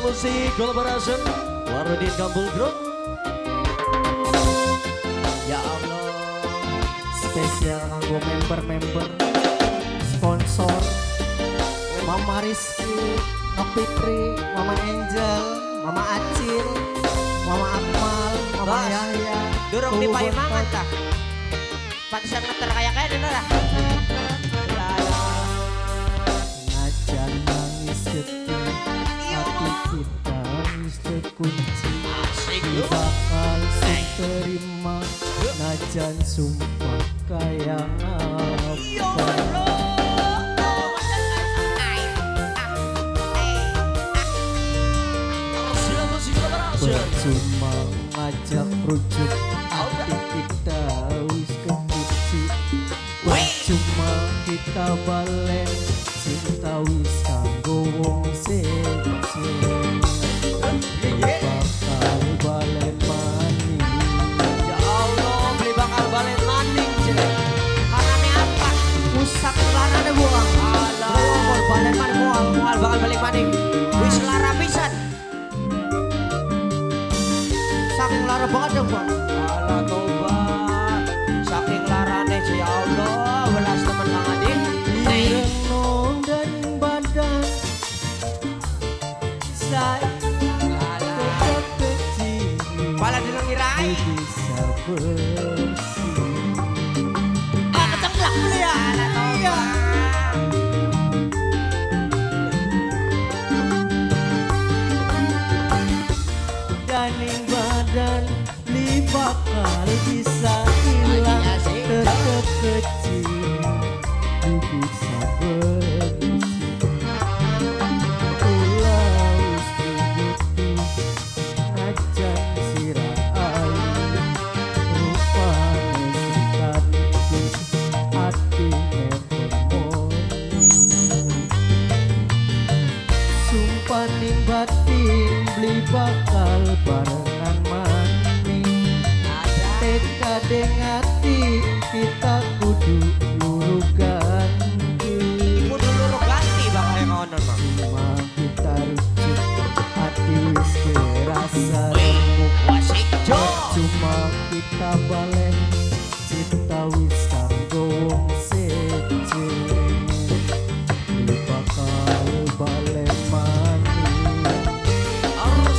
musik collaboration Warudin Kampul Group. Ya Allah, spesial kanggo member-member, sponsor, Mama Rizky, Nok Fitri, Mama Angel, Mama Acil, Mama Akmal, Mama Bos, Yahya. durung di Payamangan tah. Pantesan ngeter kayak dulu lah. Ya Allah. Najan nangis sedih, hati kita wis terkunci. Bakal sing terima, najan sumpah kayak apa. Siap musik collaboration. Percuma ngajak rujuk, hati kita wis kekunci. Percuma kita balen, cinta wis kanggo wong siji. Bakal balen maning. Ya Allah, beli bakal balik maning jelek. Karena apa? Rusak lara ada buang. Allah, balik maning buang, mual bakal balik maning. Wis lara pisan. Saking lara banget dong, Bang. Allah tobat. Saking larane ya Allah, welas teman Bang Adi. Renung dan badan saya tetap kecil, Pala dilengirai. bisa bersih. Kecengklak dulu ya. Iya. Daning badan li bakal bisa hilang, tetap kecil li bisa bersih. Ulaus dibutuh najan sirah air, rupane sekantik atine permoni. Sumpah ning batin beli bakal barengan maning. Tekade ngati kita kudu luru ganti. Kudu luru ganti Bang kayak ngono, Bang. Cuma kita rujuk hati wis kerasa remuk. Wasik jo. Cuma kita balen cinta wis kanggo wong seje. Beli bakal balen maning.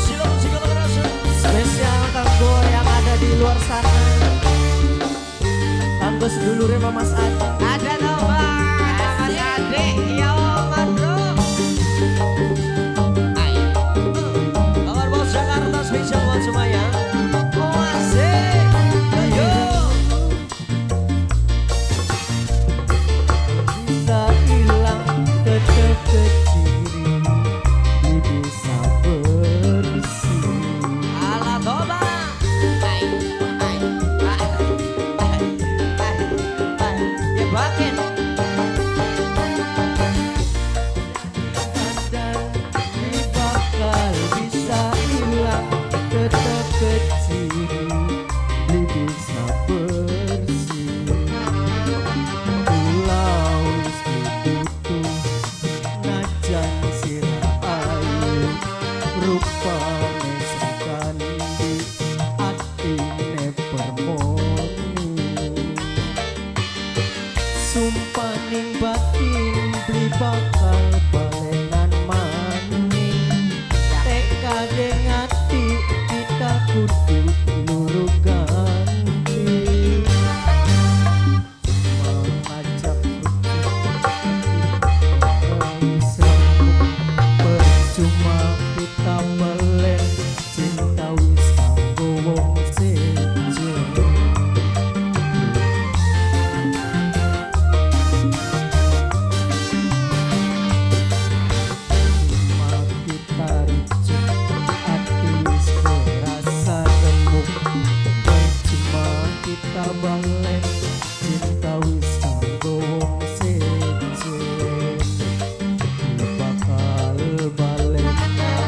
Siap musik collaboration. Spesial kanggo yang ada di luar sana, kanggo sedulure Mas Adi. Ada dong Bang, ada Mas Ade, ya Mas Bro. Ayo, Kamar Bos Jakarta spesial buat semuanya. asik, ayo. Bisa hilang tetep keciri, bisa bersih. Ala toba. Ayo, ayo, ya bakin. Dan ini bakal bisa hilang tetep keciri, bisa bersih. Pulau wis dibutuh najan sirah air, rupane sekandi atine permoni. Sumpah ning batin beli bakal balengan maning. Tekade ngati kita kudu luru ganti. Mengajak percuma kita balen cinta wis kanggo wong seje. Cuma kita rujuk hati wis kerasa remuk. Percuma kita balen cinta wis kanggo wong seje. Bakal balen maning.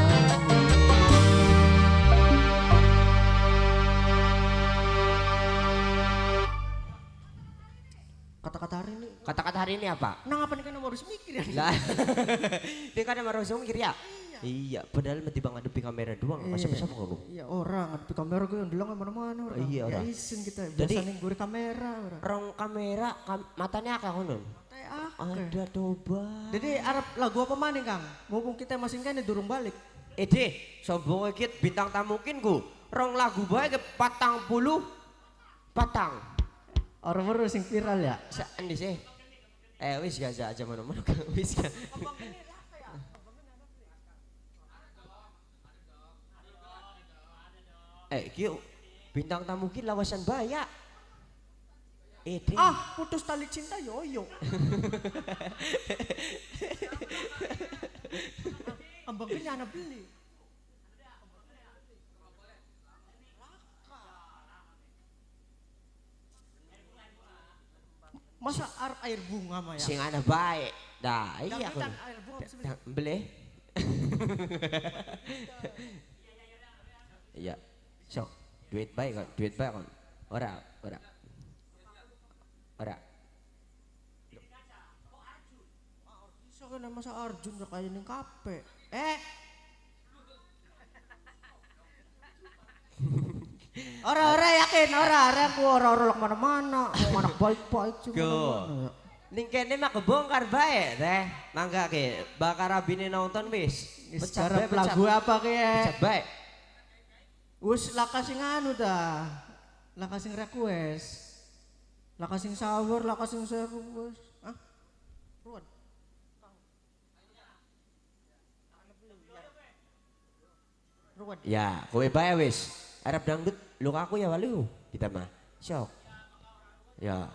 Kata-kata hari ini, Kata-kata hari ini apa? nah apa nih kan harus mikir ya? Lah, dia kan harus mikir ya. Iya. Iya, padahal mati bang ngadepi kamera doang. Masa masa ngono. Iya orang di kamera gue yang delong mana-mana orang. Iya, Ya orang. isin kita Jadi- biasa ning guri kamera orang. Rong kamera matanya akeh ngono. Ada toba. Jadi Arab lagu apa maning Kang? Mumpung kita masing kene durung balik. Ede, sombong ikit bintang tamu ku. Rong lagu bae ke 40 patang. Orang baru sing viral ya. Endi sih? Wis gak aja mana-mana wis gak. Iki bintang tamu ki lawasan baya. Ede. Ah, putus tali cinta yoyo. Ambangnya anak beli. Masa air bunga mah ya? Sing ana bae. Dah, iya aku. Kan air bunga bisa beli. Beli. Iya. So, duit bae kon, duit bae kon. Ora. Bisa kan masa Arjun ya kayak ning kape. Ora yakin, ora aku ora lok mana-mana. Wong anak baik-baik sih. Go. Ning kene mah kebongkar bae teh. Mangga ke bakar abine nonton wis. Pecah bae Lagu apa ke? Pecah bae. Wis laka sing anu dah. Laka sing request. Laka sing sahur, laka sing request. Hah? Ruan. Ruan. Ya, kowe bae wis. Arab dangdut luka aku ya walu. Kita mah. Sok. Ya.